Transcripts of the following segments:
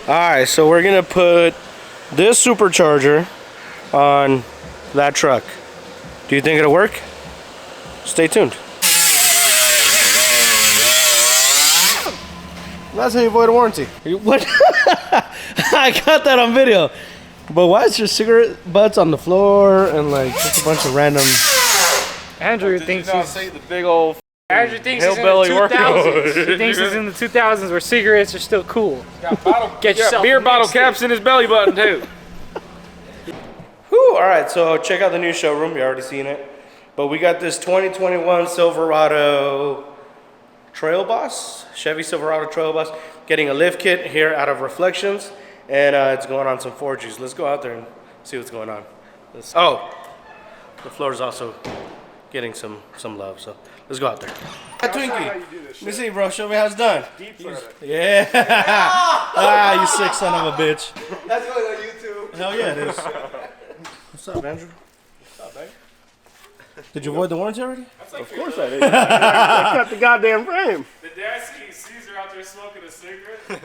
Alright, so we're gonna put this supercharger on that truck. Do you think it'll work? Stay tuned. That's how you avoid a warranty. What? I got that on video. But why is your cigarette butts on the floor and like just a bunch of random... Andrew thinks he's the big old Andrew thinks he's in the 2000s. He thinks he's in the 2000s where cigarettes are still cool. Get yourself beer bottle caps in his belly button too. Whew, alright, so check out the new showroom. You already seen it. But we got this 2021 Silverado Trail Boss, Chevy Silverado Trail Boss, getting a lift kit here out of Reflectionz, and it's going on some 4Gs. Let's go out there and see what's going on. The floor is also getting some love, so let's go out there. Twinkie, let me see, bro. Show me how it's done. Yeah. You sick son of a bitch. That's going on YouTube. Hell yeah, it is. What's up, Andrew? What's up, man? Did you avoid the warranty already? Of course I did. I cut the goddamn frame. Did Dad see Caesar out there smoking a cigarette? We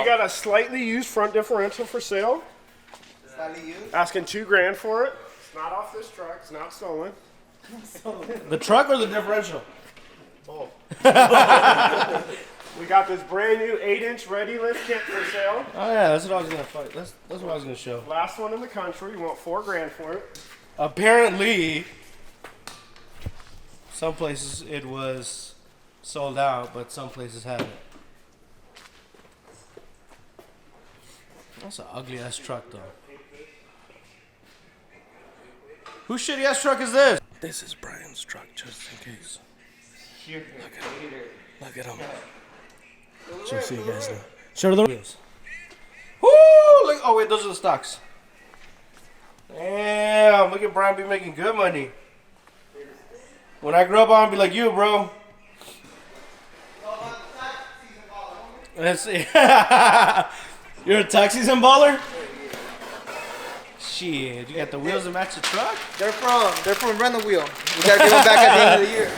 got a slightly used front differential for sale. Slightly used? Asking $2,000 for it. It's not off this truck. It's not stolen. The truck or the differential? Both. We got this brand new 8-inch ready lift kit for sale. Oh yeah, that's what I was gonna fight. That's what I was gonna show. Last one in the country. You want $4,000 for it. Apparently, some places it was sold out, but some places haven't. That's an ugly ass truck, though. Whose shitty ass truck is this? This is Brian's truck, just in case. Look at him. Just so you guys know. Show the wheels. Woo! Look, oh wait, those are the stocks. Damn, look at Brian be making good money. When I grow up, I'm gonna be like you, bro. Let's see. You're a taxi season baller? Shit, you got the wheels to match the truck? They're from Rent a Wheel. We gotta give them back at the end of the year.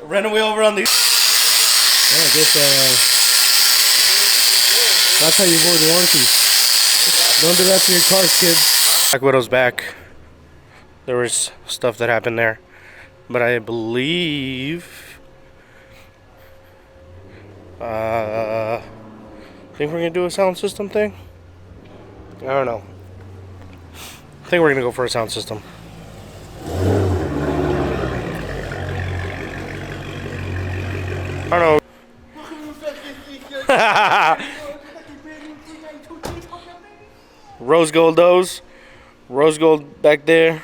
Rent a wheel over on the... Yeah, I guess, that's how you avoid the warranties. Don't do that to your cars, kids. Black Widow's back. There was stuff that happened there. But I believe... think we're gonna do a sound system thing? I don't know. I think we're gonna go for a sound system. I don't know. Rose gold those. Rose gold back there.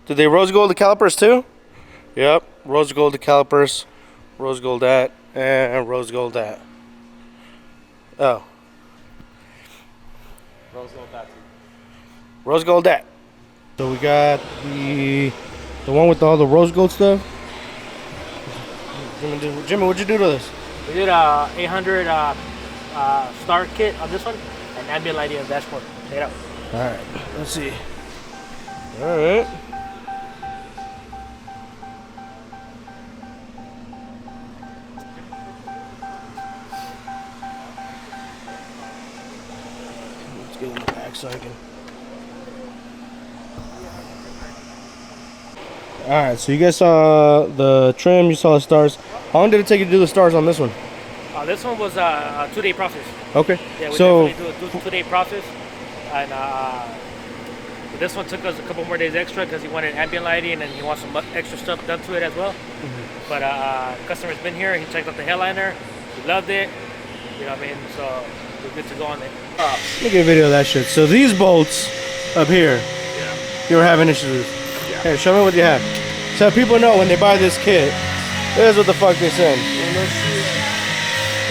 Did they rose gold the calipers too? Yep. Rose gold the calipers. Rose gold that. And rose gold that. Oh. Rose gold that. Rose gold that. So we got the one with all the rose gold stuff. Jimmy, what'd you do to this? We did a 800 star kit on this one and ambient lighting on the dashboard. Check it out. Alright, let's see. Alright. Let's get in the back so I can. Alright, so you guys saw the trim, you saw the stars. How long did it take you to do the stars on this one? This one was a 2-day process. Okay. Yeah, we so definitely do a 2-day process. And this one took us a couple more days extra because he wanted ambient lighting and he wants some extra stuff done to it as well. Mm-hmm. But customer's been here, he checked out the headliner, he loved it. You know what I mean? So we're good to go on it. Let me get a video of that shit. So these bolts up here, you were having issues with. Yeah. Hey, show me what you have. So people know when they buy this kit, here's what the fuck they send.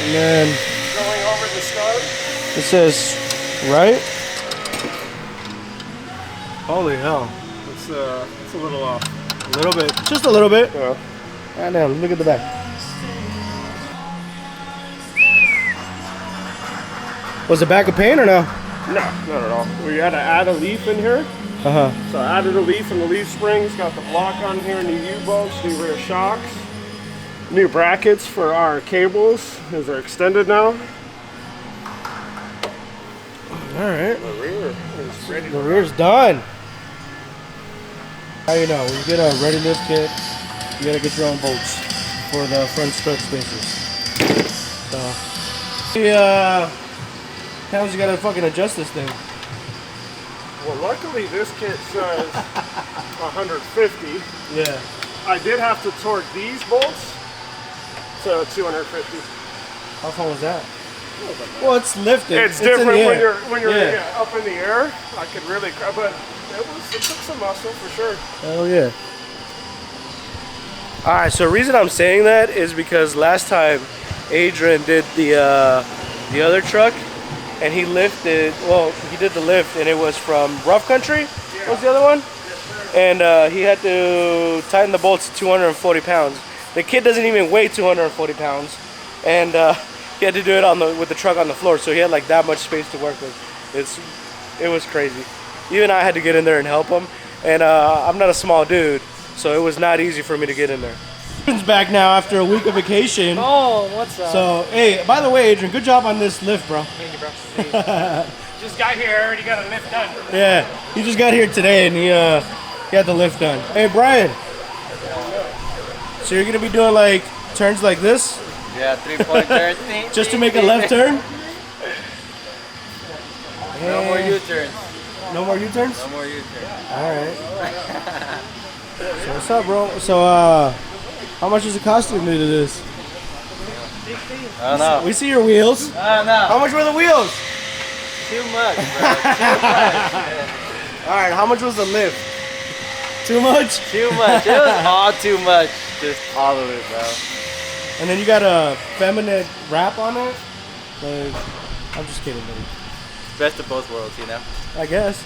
And then Going over the stars. it says, right? Holy hell. It's a little off. A little bit. Just a little bit. Yeah. And then look at the back. Was the back a pain or no? No, not at all. We had to add a leaf in here. Uh-huh. So I added a leaf and the leaf springs, got the block on here, new U-bolts, new rear shocks. new brackets for our cables, as they're extended now. All right. The rear is ready. The rear's done. How you know? When you get a ready lift kit, you gotta get your own bolts for the front strut spacers. So, times you gotta fucking adjust this thing. Well, luckily this kit says 150. Yeah. I did have to torque these bolts to 250. How far was that? Well, it's lifted. It's different in the when air. you're Yeah. up in the air. I could really, but it took some muscle for sure. Hell yeah. All right. So the reason I'm saying that is because last time Adrian did the other truck, and he lifted. Well, he did the lift, and it was from Rough Country. Yeah. Was the other one? And he had to tighten the bolts to 240 pounds. The kid doesn't even weigh 240 pounds, and he had to do it with the truck on the floor, so he had like that much space to work with. It was crazy. Even I had to get in there and help him, and I'm not a small dude, so it was not easy for me to get in there. Adrian's back now after a week of vacation. Oh, what's up? So hey, by the way, Adrian, good job on this lift, bro. Thank you, bro. Just got here, already got a lift done. Yeah, he just got here today, and he had the lift done. Hey, Brian. So you're gonna be doing like turns like this? Yeah, 3-point turn. Just to make a left turn? No more U-turns. No more U-turns? No more U-turns. Alright. So what's up, bro? So how much is it costing me to do this? I don't know. We see your wheels. I don't know. How much were the wheels? Too much, bro. Alright, how much was the lift? Too much? Too much. It was all too much. Just all of it, bro. And then you got a feminine wrap on it? Like, I'm just kidding, buddy. Best of both worlds, you know? I guess.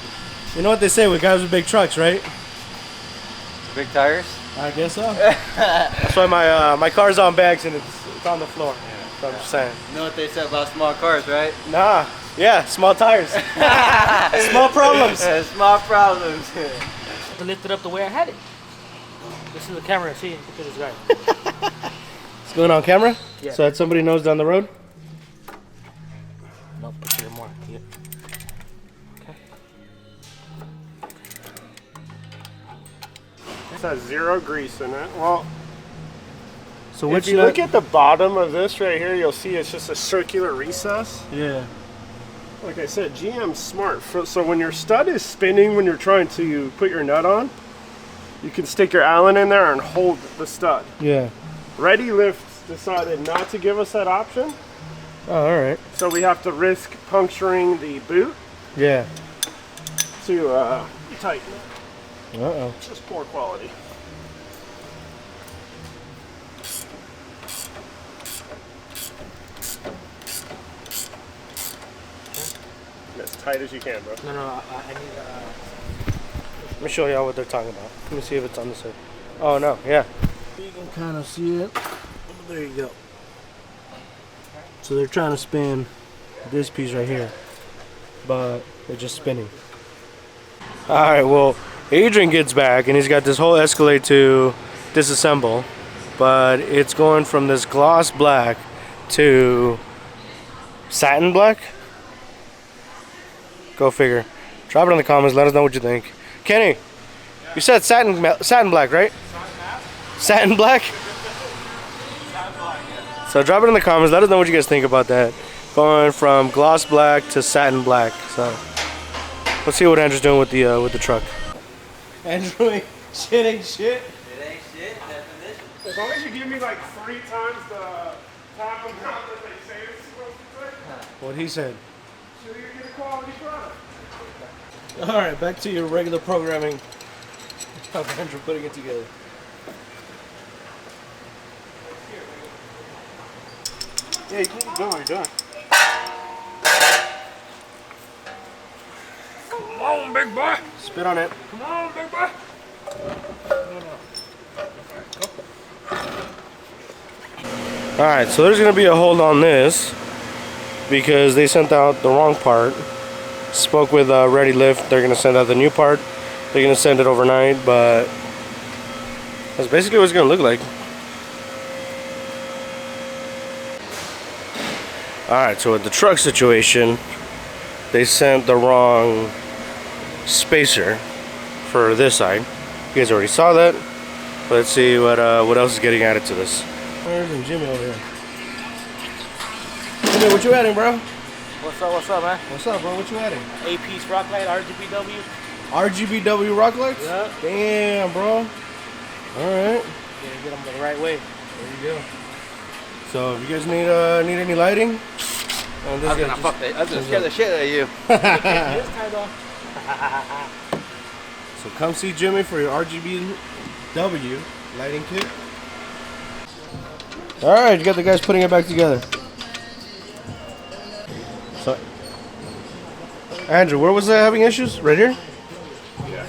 You know what they say with guys with big trucks, right? Big tires? I guess so. That's why my car's on bags and it's on the floor. So I'm just saying. You know what they say about small cars, right? Nah. Yeah, small tires. Small problems. Small problems. To lift it up the way I had it. This is the camera. See, look at this guy. It's going on camera? Yeah. So that somebody knows down the road? Nope, let's get more. Yeah. Okay. It has 0 grease in it. Well, So if you look at the bottom of this right here, you'll see it's just a circular recess. Yeah. Like I said, GM's smart. So when your stud is spinning, when you're trying to put your nut on, you can stick your Allen in there and hold the stud. Yeah. Ready Lift decided not to give us that option, Oh, all right. so we have to risk puncturing the boot Yeah. to tighten it. Uh-oh. It's just poor quality. As tight as you can, bro. No, I need. Let me show y'all what they're talking about. Let me see if it's on the side. Oh, no. Yeah. You can kind of see it. There you go. So they're trying to spin this piece right here, but they're just spinning. All right, well, Adrian gets back and he's got this whole Escalade to disassemble, but it's going from this gloss black to satin black. Go figure. Drop it in the comments. Let us know what you think. Kenny, you said satin black, right? Satin black? So drop it in the comments. Let us know what you guys think about that. Going from gloss black to satin black. So let's see what Andrew's doing with the truck. Andrew, shit ain't shit. It ain't shit, definition. As long as you give me like 3 times the time amount that they say it's supposed to take, What he said. so you get a quality product. All right, back to your regular programming. Of Andrew putting it together. Yeah, you can do what you're doing. Come on, big boy. Spit on it. Come on, big boy. All right, so there's gonna be a hold on this because they sent out the wrong part. Spoke with Ready Lift. They're gonna send out the new part. They're gonna send it overnight, but that's basically what it's gonna look like. Alright, so with the truck situation, they sent the wrong spacer for this side. You guys already saw that. Let's see what else is getting added to this. There's Jimmy over here. Jimmy, what you adding, bro? What's up, man? What's up, bro? What you adding? A-piece rock light, RGBW. RGBW rock lights? Yeah. Damn, bro. Alright. Yeah, get them the right way. There you go. So if you guys need any lighting, I was gonna scare the shit out of you. This kind of. So come see Jimmy for your RGBW lighting kit. All right, you got the guys putting it back together. So, Andrew, where was that having issues? Right here? Yeah.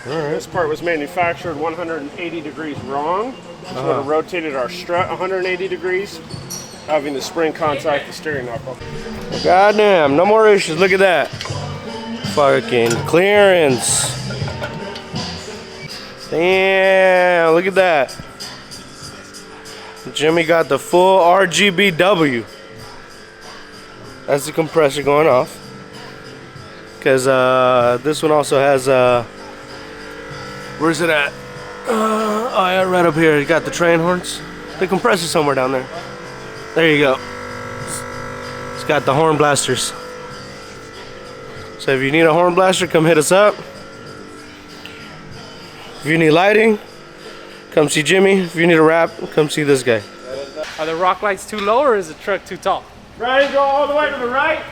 All right. This part was manufactured 180 degrees wrong. So it would have rotated our strut 180 degrees, having the spring contact the steering knuckle. Goddamn, no more issues. Look at that. Fucking clearance. Damn, look at that. Jimmy got the full RGBW. That's the compressor going off. Because this one also has, where's it at? Oh yeah, right up here. You got the train horns. The compressor somewhere down there. There you go. It's got the horn blasters. So if you need a horn blaster, come hit us up. If you need lighting, come see Jimmy. If you need a wrap, come see this guy. Are the rock lights too low or is the truck too tall? Ryan, go all the way to the right.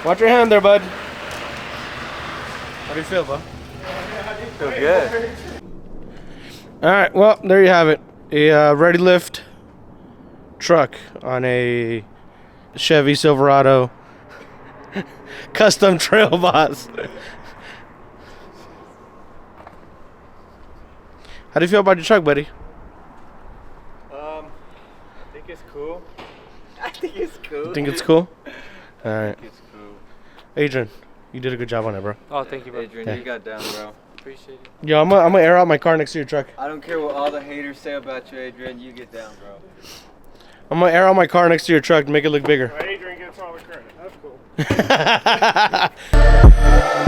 Watch your hand there, bud. How do you feel, bud? Feel good. All right, well, there you have it. A ready lift truck on a Chevy Silverado custom trail boss. How do you feel about your truck, buddy? I think it's cool. I think it's cool. Think it's cool? All right. It's cool. Adrian, you did a good job on it, bro. Oh, thank you, bro. Adrian, Yeah. you got down, bro. Appreciate it. Yo, I'm gonna air out my car next to your truck. I don't care what all the haters say about you, Adrian. You get down, bro. I'm gonna air out my car next to your truck to make it look bigger. Adrian gets all the credit. That's cool.